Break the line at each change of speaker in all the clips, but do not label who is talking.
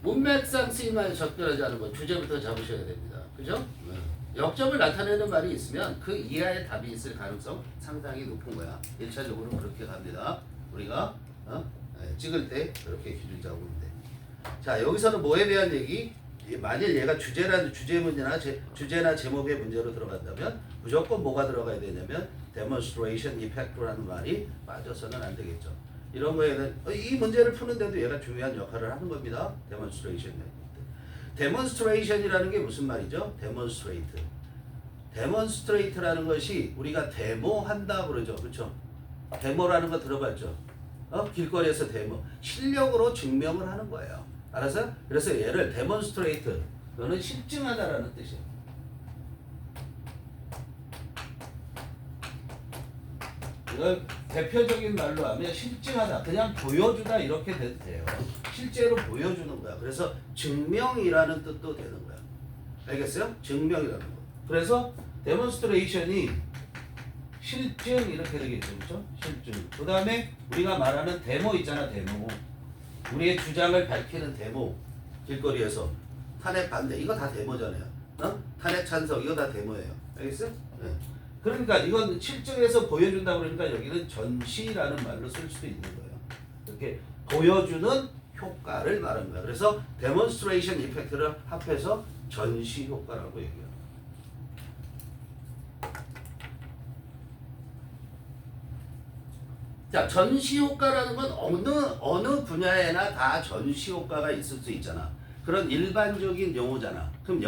문맥상 쓰임에 적절하지 않은 건 주제부터 잡으셔야 됩니다. 그죠? 역점을 나타내는 말이 있으면 그 이하의 답이 있을 가능성 상당히 높은 거야. 1차적으로 그렇게 갑니다. 우리가 찍을 때 그렇게 기준 잡으면 돼. 자, 여기서는 뭐에 대한 얘기? 만일 얘가 주제나 제목의 문제로 들어간다면 무조건 뭐가 들어가야 되냐면 demonstration effect라는 말이 빠져서는 안 되겠죠. 이런 거에는 이 문제를 푸는데도 얘가 중요한 역할을 하는 겁니다. demonstration. demonstration이라는 게 무슨 말이죠? demonstrate라는 것이 우리가 데모한다 그러죠. 그렇죠? 데모라는 거 들어봤죠? 길거리에서 데모. 실력으로 증명을 하는 거예요. 알았어요? 그래서 얘를 demonstrate, 너는 실증하다라는 뜻이에요. 이걸 대표적인 말로 하면 실증하다, 그냥 보여주다 이렇게 돼도 돼요. 실제로 보여주는 거야. 그래서 증명이라는 뜻도 되는 거야. 알겠어요? 증명이라는 거. 그래서 demonstration이 실증 이렇게 되겠죠. 그렇죠? 실증. 그 다음에 우리가 말하는 데모 있잖아. 데모. 우리의 주장을 밝히는 데모. 길거리에서 탄핵 반대 이거 다 데모잖아요. 탄핵 찬성 이거 다 데모예요. 알겠어요? 네. 그러니까 이건 실증에서 보여준다 그러니까 여기는 전시라는 말로 쓸 수도 있는 거예요. 이렇게 보여주는 효과를 말하는 거야. 그래서 demonstration effect를 합해서 전시 효과라고 얘기해요. 자, 전시 효과라는 건 어느 분야에나 다 전시 효과가 있을 수 있잖아. 그런 일반적인 용어잖아. 그럼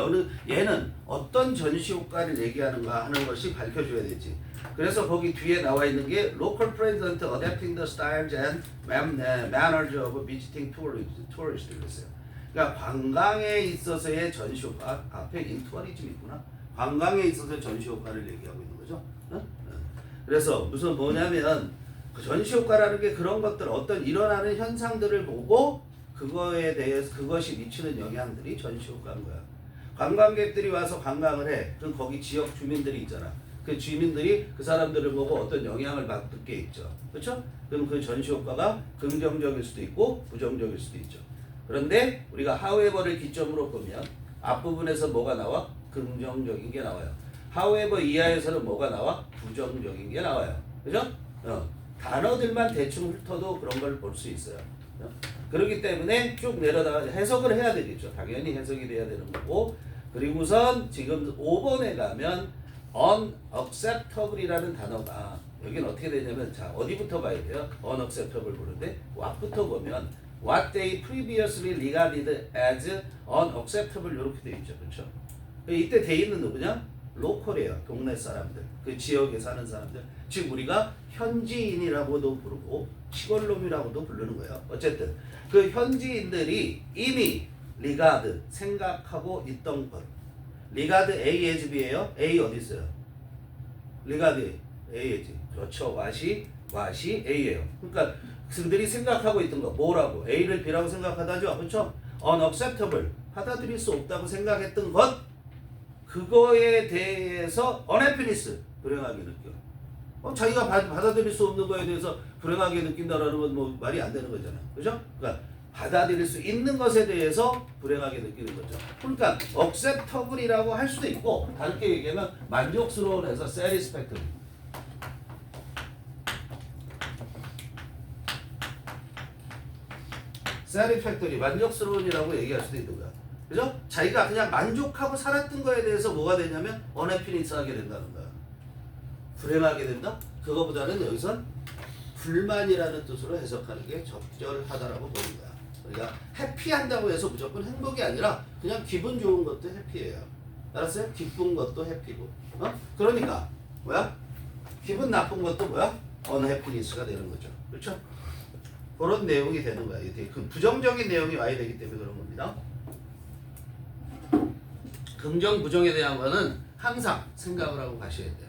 얘는 어떤 전시 효과를 얘기하는가 하는 것이 밝혀줘야 되지. 그래서 거기 뒤에 나와 있는 게 local present adapting the styles and manners of visiting tourists 그랬어요. 그러니까 관광에 있어서의 전시 효과, 앞에 인투어리즘이 있구나. 관광에 있어서 전시 효과를 얘기하고 있는 거죠. 그래서 뭐냐면 그 전시 효과라는 게 그런 것들, 어떤 일어나는 현상들을 보고 그거에 대해서 그것이 미치는 영향들이 전시 효과인 거야. 관광객들이 와서 관광을 해. 그럼 거기 지역 주민들이 있잖아. 그 주민들이 그 사람들을 보고 어떤 영향을 받게 게 있죠. 그렇죠? 그럼 그 전시 효과가 긍정적일 수도 있고 부정적일 수도 있죠. 그런데 우리가 however를 기점으로 보면 앞부분에서 뭐가 나와? 긍정적인 게 나와요. however 이하에서는 뭐가 나와? 부정적인 게 나와요. 그죠? 단어들만 대충 훑어도 그런 걸 볼 수 있어요. 그렇기 때문에 쭉 내려다가 해석을 해야 되겠죠. 당연히 해석이 돼야 되는 거고. 그리고선 지금 5번에 가면 unacceptable이라는 단어가 여기는 어떻게 되냐면 자 어디부터 봐야 돼요? unacceptable 보는데 what부터 보면 what they previously regarded as unacceptable 이렇게 돼 있죠. 그렇죠? 이때 돼 있는 누구냐? 로컬이에요. 동네 사람들. 그 지역에 사는 사람들. 즉 우리가 현지인이라고도 부르고 시골놈이라고도 부르는 거예요. 어쨌든 그 현지인들이 이미 regard 생각하고 있던 것. regard A as B예요. A 어디 있어요? regard A as. 그렇죠. what이 A예요. 그러니까 그들이 생각하고 있던 거 뭐라고? A를 B라고 생각하다죠. 그렇죠? unacceptable 받아들일 수 없다고 생각했던 것. 그거에 대해서 unhappiness 불행하게 느껴. 자기가 받아들일 수 없는 거에 대해서 불행하게 느낀다라는 건 뭐 말이 안 되는 거잖아요. 그죠? 그러니까 받아들일 수 있는 것에 대해서 불행하게 느끼는 거죠. 그러니까 acceptable이라고 할 수도 있고 다르게 얘기하면 만족스러운에서 satisfactory. satisfactory 만족스러운이라고 얘기할 수도 있는 거야. 그죠? 자기가 그냥 만족하고 살았던 거에 대해서 뭐가 되냐면 unhappiness 하게 된다는 거야. 불행하게 된다? 그거보다는 여기선 불만이라는 뜻으로 해석하는 게 적절하다라고 보는 거야. 그러니까 해피한다고 해서 무조건 행복이 아니라 그냥 기분 좋은 것도 해피예요. 알았어요? 기쁜 것도 해피고. 그러니까 뭐야? 기분 나쁜 것도 뭐야? unhappiness가 되는 거죠. 그렇죠? 그런 내용이 되는 거야. 그 부정적인 내용이 와야 되기 때문에 그런 겁니다. 긍정, 부정에 대한 거는 항상 생각을 하고 가셔야 돼요.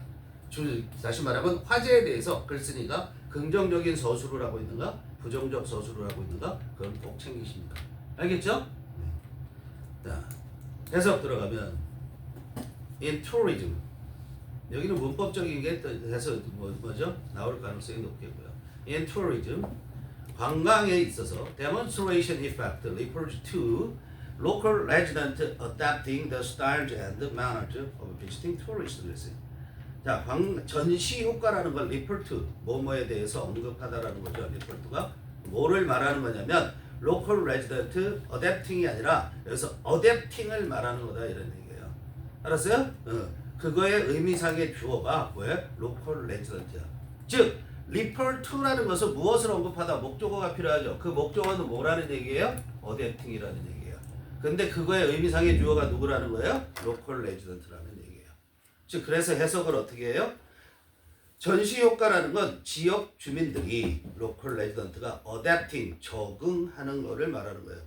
다시 말하면 화제에 대해서 글 쓰니까 긍정적인 서술을 하고 있는가 부정적 서술을 하고 있는가 그건 꼭 챙기십니다. 알겠죠? 자, 해석 들어가면 in tourism 여기는 문법적인 게 해서 뭐죠? 나올 가능성이 높겠고요. in tourism 관광에 있어서 demonstration effect refers to local resident adapting the styles and manners of visiting tourists. 그랬어요. 자, 전시 효과라는 걸 refer to 뭐뭐에 대해서 언급하다라는 거죠. refer to가 뭐를 말하는 거냐면 local resident adapting이 아니라 여기서 adapting을 말하는 거다 이런 얘기예요. 알았어요? 그거의 의미상의 주어가 뭐예요? local resident야. 즉 refer to라는 것은 무엇을 언급하다 목적어가 필요하죠. 그 목적어는 뭐라는 얘기예요? adapting이라는 얘기예요. 근데 그거의 의미상의 주어가 누구라는 거예요? local resident라는 얘기예요. 즉 그래서 해석을 어떻게 해요? 전시 효과라는 건 지역 주민들이 local resident가 adapting 적응하는 거를 말하는 거예요.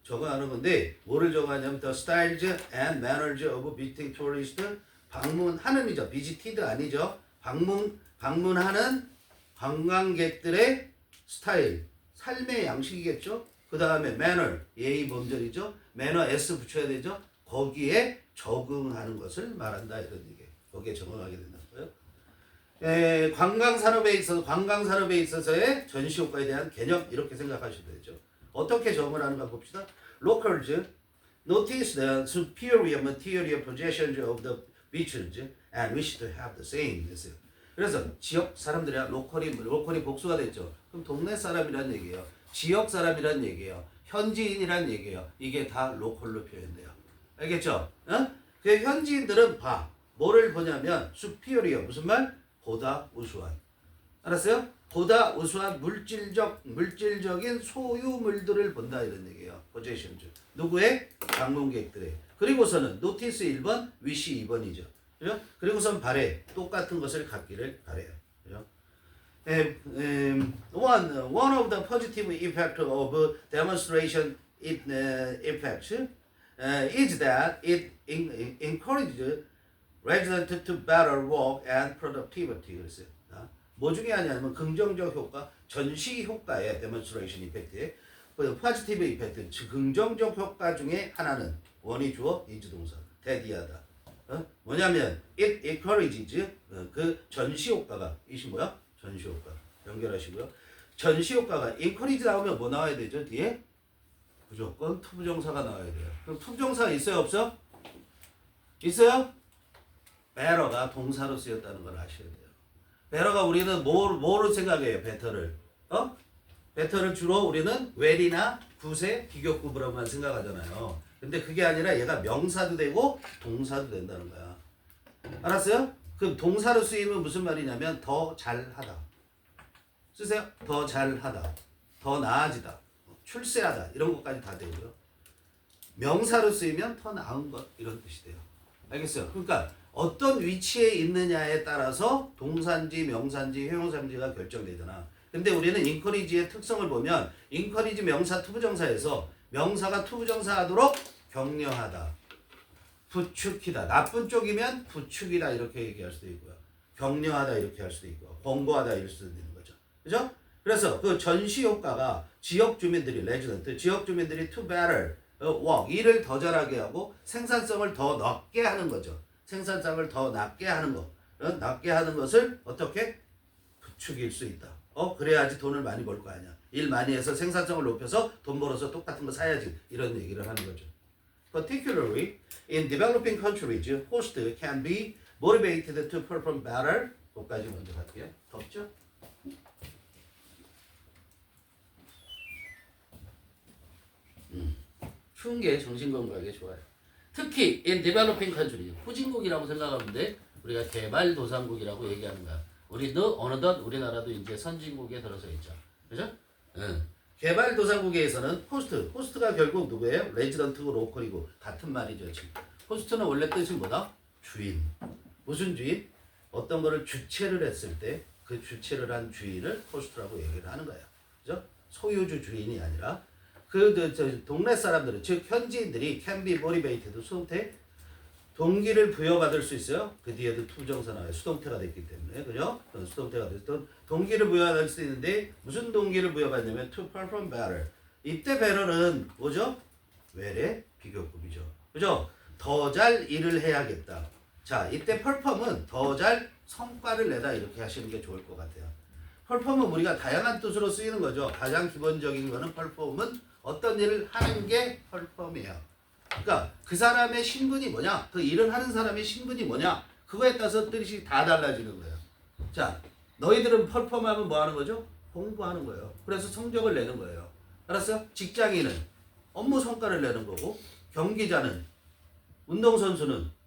적응하는 건데 뭐를 적응하냐면 the styles and manners of visiting tourists 방문하는이죠. visited 아니죠. 방문하는 관광객들의 스타일, 삶의 양식이겠죠. 그 다음에 manner, 예의 범절이죠. manner s 붙여야 되죠. 거기에 적응하는 것을 말한다 이런 얘기예요. 거기에 적응하게 된다고요. 관광산업에 있어서의 전시 효과에 대한 개념 이렇게 생각하시면 되죠. 어떻게 적응을 하는가 봅시다. Locals notice the superior material possessions of the beaches and wish to have the same. 됐어요. 그래서 지역 사람들이야 로컬이 복수가 됐죠. 그럼 동네 사람이란 얘기예요. 지역 사람이란 얘기예요. 현지인이란 얘기예요. 이게 다 로컬로 표현돼요. 알겠죠? 그 현지인들은 뭐를 보냐면 superior 무슨 말? 보다 우수한. 알았어요? 보다 우수한 물질적인 소유물들을 본다 이런 얘기예요. possessions. 누구의? 방문객들의. 그리고서는 notice 1번, wish 2번이죠. 그죠? 그리고선 바래. 똑같은 것을 갖기를 바래요. 그죠? One of the positive effects of demonstration effects is that it encourages residents to better work and productivity. 그랬어요. 뭐 중에 하냐면 긍정적 효과, 전시 효과의 demonstration effect에 positive effect, 긍정적 효과 중에 하나는 원이 주어, is 동사, 대디하다. 뭐냐면 it encourages 그 전시 효과가 이시 뭐야? 전시 효과 연결하시고요. 전시 효과가 encourage 나오면 뭐 나와야 되죠? 뒤에 무조건 투부정사가 나와야 돼요. 그럼 투부정사가 있어요? 없어? 있어요? better가 동사로 쓰였다는 걸 아셔야 돼요. better가 우리는 뭐로 생각해요? better를 better를 주로 우리는 well이나 굿의 비교급으로만 생각하잖아요. 근데 그게 아니라 얘가 명사도 되고 동사도 된다는 거야. 알았어요? 그럼 동사로 쓰이면 무슨 말이냐면 더 잘하다. 쓰세요. 더 잘하다. 더 나아지다. 출세하다. 이런 것까지 다 되고요. 명사로 쓰이면 더 나은 것 이런 뜻이 돼요. 알겠어요? 그러니까 어떤 위치에 있느냐에 따라서 동사인지 명사인지 형용사인지가 결정되잖아. 근데 우리는 encourage의 특성을 보면 encourage 명사 투부정사에서 명사가 투부정사 하도록 격려하다, 부추기다. 나쁜 쪽이면 부추기다 이렇게 얘기할 수도 있고요. 격려하다 이렇게 할 수도 있고, 권고하다 이럴 수도 있는 거죠. 그죠? 그래서 그 전시 효과가 지역 주민들이 지역 주민들이 to better work 일을 더 잘하게 하고 생산성을 더 높게 하는 거죠. 생산성을 더 낮게 하는 거, 낮게 하는 것을 어떻게 부추길 수 있다. 그래야지 돈을 많이 벌 거 아니야. 일 많이 해서 생산성을 높여서 돈 벌어서 똑같은 거 사야지. 이런 얘기를 하는 거죠. Particularly in developing countries, hosts can be motivated to perform better. 거기까지 먼저 갈게요. 덥죠? 추운 게 정신건강에 좋아요. 특히 in developing countries, 후진국이라고 생각하면 돼. 우리가 개발도상국이라고 얘기하는 거야. 어느덧 우리나라도 이제 선진국에 들어서 있죠. 그죠? 개발도상국에서는 호스트가 결국 누구예요? 레지던트고 로컬이고 같은 말이죠. 지금. 호스트는 원래 뜻이 뭐다? 주인. 무슨 주인? 어떤 거를 주체를 했을 때 그 주체를 한 주인을 호스트라고 얘기를 하는 거예요. 그죠? 소유주 주인이 아니라 동네 사람들은 즉 현지인들이 can be motivated 수동태 동기를 부여받을 수 있어요. 그 뒤에도 투부정사 나와요. 수동태가 됐기 때문에. 그죠? 수동태가 됐던 동기를 부여받을 수 있는데 무슨 동기를 부여받냐면 to perform better. 이때 better는 뭐죠? well의 비교급이죠. 그죠? 더 잘 일을 해야겠다. 자, 이때 perform은 더 잘 성과를 내다 이렇게 하시는 게 좋을 것 같아요. 펄폼은 우리가 다양한 뜻으로 쓰이는 거죠. 가장 기본적인 거는 펄폼은 어떤 일을 하는 게 펄폼이에요. 그러니까 그 사람의 신분이 뭐냐, 그 일을 하는 사람의 신분이 뭐냐, 그거에 따라서 뜻이 다 달라지는 거예요. 자, 너희들은 펄폼하면 뭐 하는 거죠? 공부하는 거예요. 그래서 성적을 내는 거예요. 알았어? 직장인은 업무 성과를 내는 거고, 경기자는, 운동선수는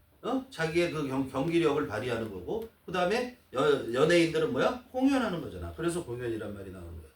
자기의 그 경기력을 발휘하는 거고, 그 다음에 연예인들은 뭐야? 공연하는 거잖아. 그래서 공연이란 말이 나오는 거야.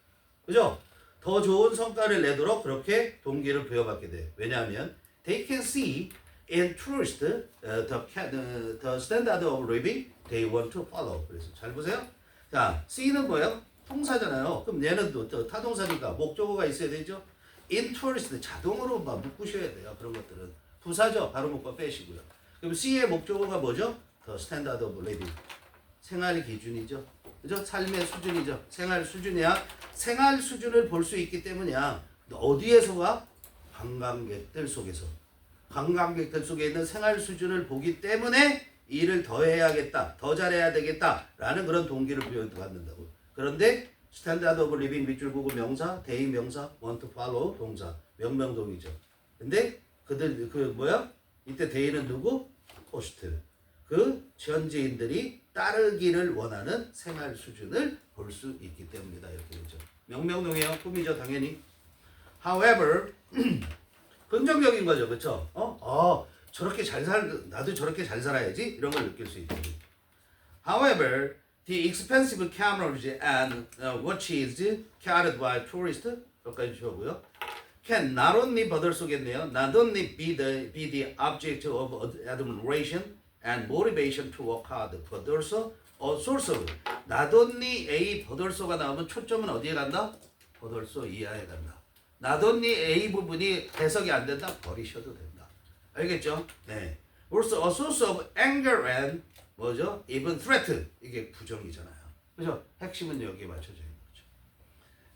그죠? 더 좋은 성과를 내도록 그렇게 동기를 부여받게 돼. 왜냐하면 they can see in tourist the standard of living they want to follow. 그래서 잘 보세요. 자, see는 뭐예요? 동사잖아요. 그럼 얘는 또 타동사니까 목적어가 있어야 되죠. in tourist 자동으로 막 묶으셔야 돼요. 그런 것들은 부사죠. 바로 묶어 빼시고요. 그럼 C의 목적어가 뭐죠? The standard of living. 생활의 기준이죠. 그죠? 삶의 수준이죠. 생활 수준이야. 생활 수준을 볼 수 있기 때문이야. 어디에서가? 관광객들 속에서. 관광객들 속에 있는 생활 수준을 보기 때문에 일을 더 해야겠다. 더 잘해야 되겠다. 라는 그런 동기를 부여받는다고. 그런데 스탠다드 오브 리빙 밑줄 보고 명사, 대인 명사, want to follow 동사, 명명동이죠. 근데 그들 그 뭐야? 이때 대인은 누구? 호스트. 그 현지인들이 따르기를 원하는 생활 수준을 볼 수 있기 때문이다. 이렇게 되죠. 명명동이에요. 꿈이죠, 당연히. However, 긍정적인 거죠, 그렇죠? 저렇게 나도 저렇게 잘 살아야지 이런 걸 느낄 수 있죠. However, the expensive cameras and watches carried by tourists 여기까지 주고요. Can not only 받을 쏘겠네요. Not only be the object of admiration and motivation to work hard, but also a source of. Not only A 버덜소가 나오면 초점은 어디에 간다? 버덜소 이하에 간다. Not only A 부분이 해석이 안 된다? 버리셔도 된다. 알겠죠? 네. Also a source of anger and 뭐죠? Even threat. 이게 부정이잖아요. 그죠? 핵심은 여기에 맞춰져 있는 거죠.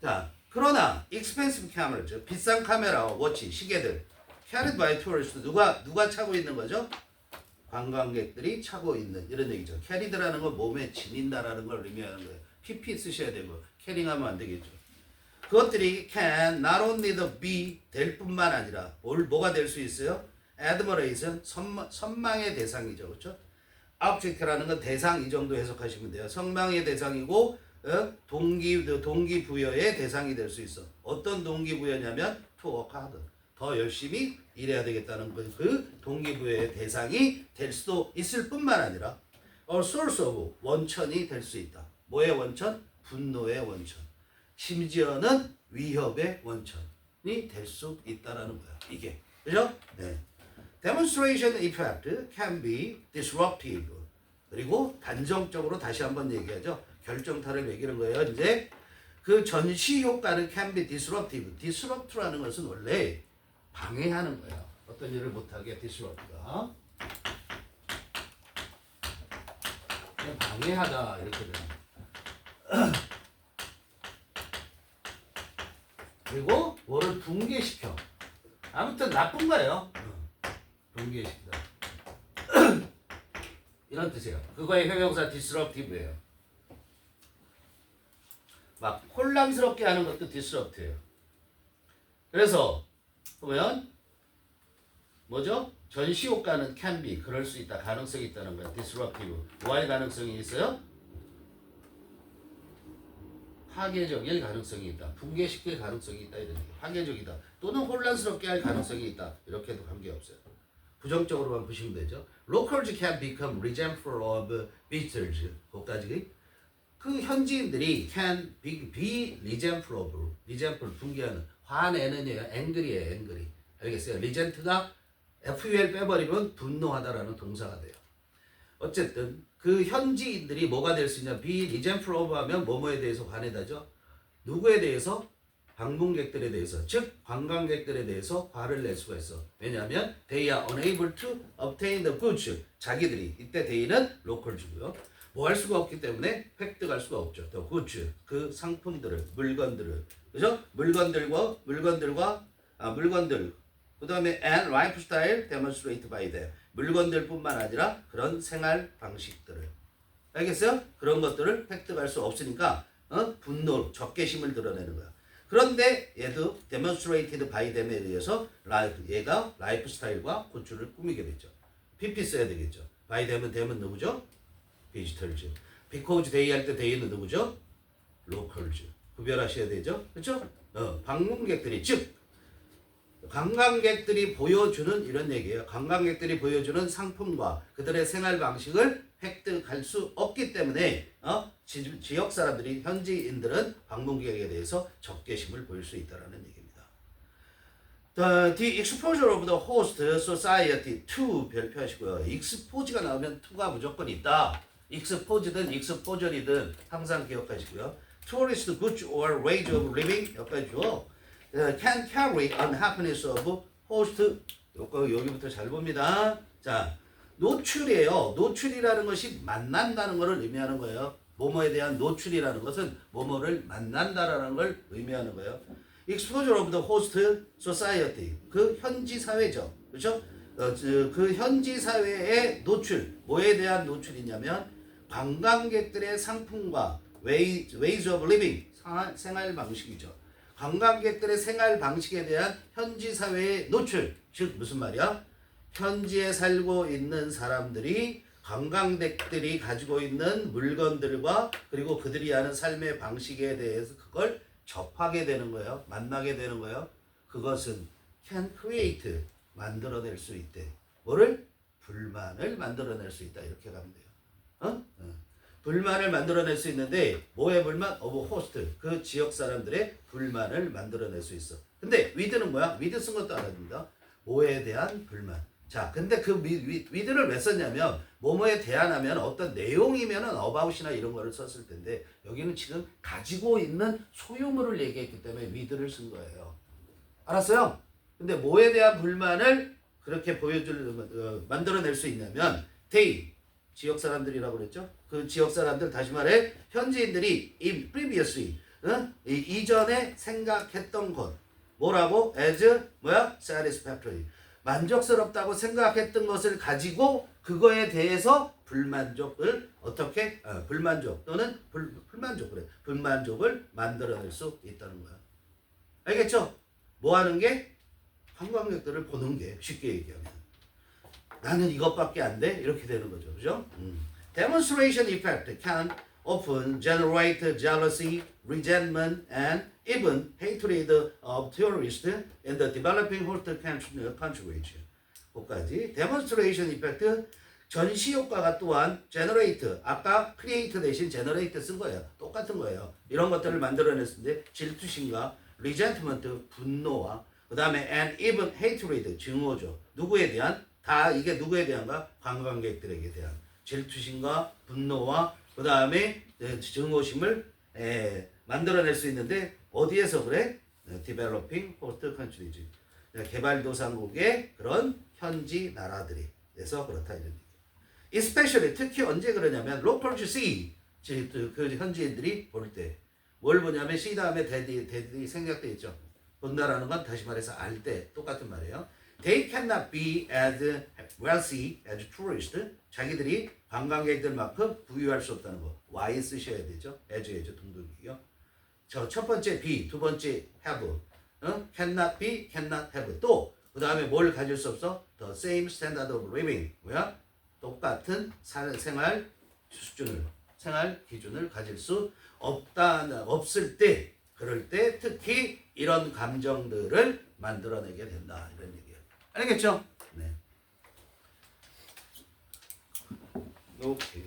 자, 그러나 expensive camera죠. 비싼 카메라와 워치, 시계들 carried by tourists. 누가 차고 있는 거죠? 관광객들이 차고 있는 이런 얘기죠. 캐리드라는 건 몸에 지닌다라는 걸 의미하는 거예요. PP 쓰셔야 되고 캐링하면 안 되겠죠. 그것들이 can not only be 될 뿐만 아니라 뭐가 될 수 있어요? admiration 선망의 대상이죠. 그렇죠? object라는 건 대상 이 정도 해석하시면 돼요. 선망의 대상이고 동기부여의 대상이 될 수 있어. 어떤 동기부여냐면 to work hard. 더 열심히 일해야 되겠다는 그 동기부여의 대상이 될 수도 있을 뿐만 아니라 a source of 원천이 될 수 있다. 뭐의 원천? 분노의 원천. 심지어는 위협의 원천이 될 수 있다라는 거야. 이게. 그죠? 네. Demonstration effect can be disruptive. 그리고 단정적으로 다시 한번 얘기하죠. 결정타를 매기는 거예요. 이제 그 전시 효과는 can be disruptive. disrupt라는 것은 원래 방해하는 거예요. 어떤 일을 못하게 disrupt가. 그냥 방해하다 이렇게 되는. 그리고 뭐를 붕괴시켜. 아무튼 나쁜 거예요. 붕괴시키다. 이런 뜻이에요. 그거의 형용사 disruptive예요. 막 혼란스럽게 하는 것도 disrupt예요. 그래서 보면 뭐죠? 전시 효과는 can be 그럴 수 있다. 가능성이 있다는 거예요. disruptive. 뭐할 가능성이 있어요? 파괴적일 가능성이 있다. 붕괴시킬 가능성이 있다. 이런 얘기. 파괴적이다. 또는 혼란스럽게 할 가능성이 있다. 이렇게도 관계없어요. 부정적으로만 보시면 되죠. Locals can become resentful of visitors. 거기까지. 그 현지인들이 can be resentful of. resentful 붕괴하는. 화내는이에요. angry예요. angry. 알겠어요? resent가 FUL 빼버리면 분노하다라는 동사가 돼요. 어쨌든 그 현지인들이 뭐가 될 수 있냐? be resentful of 하면 뭐뭐에 대해서 화내다죠. 누구에 대해서? 방문객들에 대해서, 즉 관광객들에 대해서 화를 낼 수가 있어. 왜냐하면 they are unable to obtain the goods. 자기들이 이때 they는 locals고요. 뭐 할 수가 없기 때문에 획득할 수가 없죠. the goods 그 상품들을, 물건들을, 그죠? 물건들 그 다음에 and lifestyle demonstrated by them. 물건들뿐만 아니라 그런 생활 방식들을. 알겠어요? 그런 것들을 획득할 수 없으니까 분노, 적개심을 드러내는 거야. 그런데 얘도 demonstrated by them에 의해서 얘가 라이프 스타일과 고추를 꾸미게 되죠. PP 써야 되겠죠. by them은 누구죠? visitors. because they 할 때 they는 누구죠? locals. 구별하셔야 되죠. 그렇죠? 방문객들이 즉 관광객들이 보여주는 이런 얘기예요. 관광객들이 보여주는 상품과 그들의 생활 방식을 획득할 수 없기 때문에 지역 사람들이 현지인들은 방문객에 대해서 적개심을 보일 수 있다는 얘기입니다. The exposure of the host society to 별표하시고요. expose가 나오면 to가 무조건 있다. exposed든 exposure이든 항상 기억하시고요. Tourist goods or ways of living 여기까지 줘. Can carry unhappiness of host 여기부터 잘 봅니다. 자, 노출이에요. 노출이라는 것이 만난다는 것을 의미하는 거예요. 뭐뭐에 대한 노출이라는 것은 뭐뭐를 만난다라는 걸 의미하는 거예요. Exposure of the host society 그 현지 사회죠. 그렇죠? 그 현지 사회의 노출 뭐에 대한 노출이냐면 관광객들의 상품과 ways of living 생활 방식이죠. 관광객들의 생활 방식에 대한 현지 사회의 노출 즉 무슨 말이야? 현지에 살고 있는 사람들이 관광객들이 가지고 있는 물건들과 그리고 그들이 하는 삶의 방식에 대해서 그걸 접하게 되는 거예요. 만나게 되는 거예요. 그것은 can create 만들어낼 수 있대. 뭐를? 불만을 만들어낼 수 있다. 이렇게 가면 돼요. 불만을 만들어낼 수 있는데 뭐의 불만? of host 그 지역 사람들의 불만을 만들어낼 수 있어. 근데 with는 뭐야? with 쓴 것도 알아줍니다. 뭐에 대한 불만. 자, 근데 그 with를 왜 썼냐면 뭐뭐에 대한하면 어떤 내용이면은 about이나 이런 거를 썼을 텐데 여기는 지금 가지고 있는 소유물을 얘기했기 때문에 with를 쓴 거예요. 알았어요? 근데 뭐에 대한 불만을 그렇게 만들어낼 수 있냐면 they 지역 사람들이라고 그랬죠? 그 지역 사람들 다시 말해 현지인들이 in previously 이전에 생각했던 것 뭐라고? as 뭐야? satisfactory 만족스럽다고 생각했던 것을 가지고 그거에 대해서 불만족을 어떻게? 불만족 또는 불만족 그래 불만족을 만들어낼 수 있다는 거야. 알겠죠? 뭐 하는 게? 관광객들을 보는 게 쉽게 얘기하면 나는 이것밖에 안 돼? 이렇게 되는 거죠. 그죠? Demonstration effect can often generate jealousy, resentment, and even hatred of tourists in the developing host countries. 거기까지. Demonstration effect, 전시 효과가 또한 generate, 아까 create 대신 generate 쓴 거예요. 똑같은 거예요. 이런 것들을 만들어냈는데 질투심과 resentment, 분노와 그 다음에 and even hatred, 증오죠. 누구에 대한? 다 이게 누구에 대한가? 관광객들에게 대한 질투심과 분노와 그 다음에 증오심을 만들어낼 수 있는데 어디에서 그래? Developing host countries 개발도상국의 그런 현지 나라들에서 그렇다 이런 얘기. Especially 특히 언제 그러냐면 locals see 그 현지인들이 볼 때 뭘 보냐면 see 다음에 대들이 생략돼 있죠. 본다라는 건 다시 말해서 알 때 똑같은 말이에요. They cannot be as wealthy as tourists. 자기들이 관광객들만큼 부유할 수 없다는 거. Why 쓰셔야 되죠? as 동동이요. 저 첫 번째 be, 두 번째 have. Cannot be, cannot have. 또 그 다음에 뭘 가질 수 없어? The same standard of living. 뭐야? 똑같은 생활 수준을, 생활 기준을 가질 수 없을 때, 그럴 때 특히 이런 감정들을 만들어내게 된다. 이런 얘기예요. 알겠죠? 네. 오케이.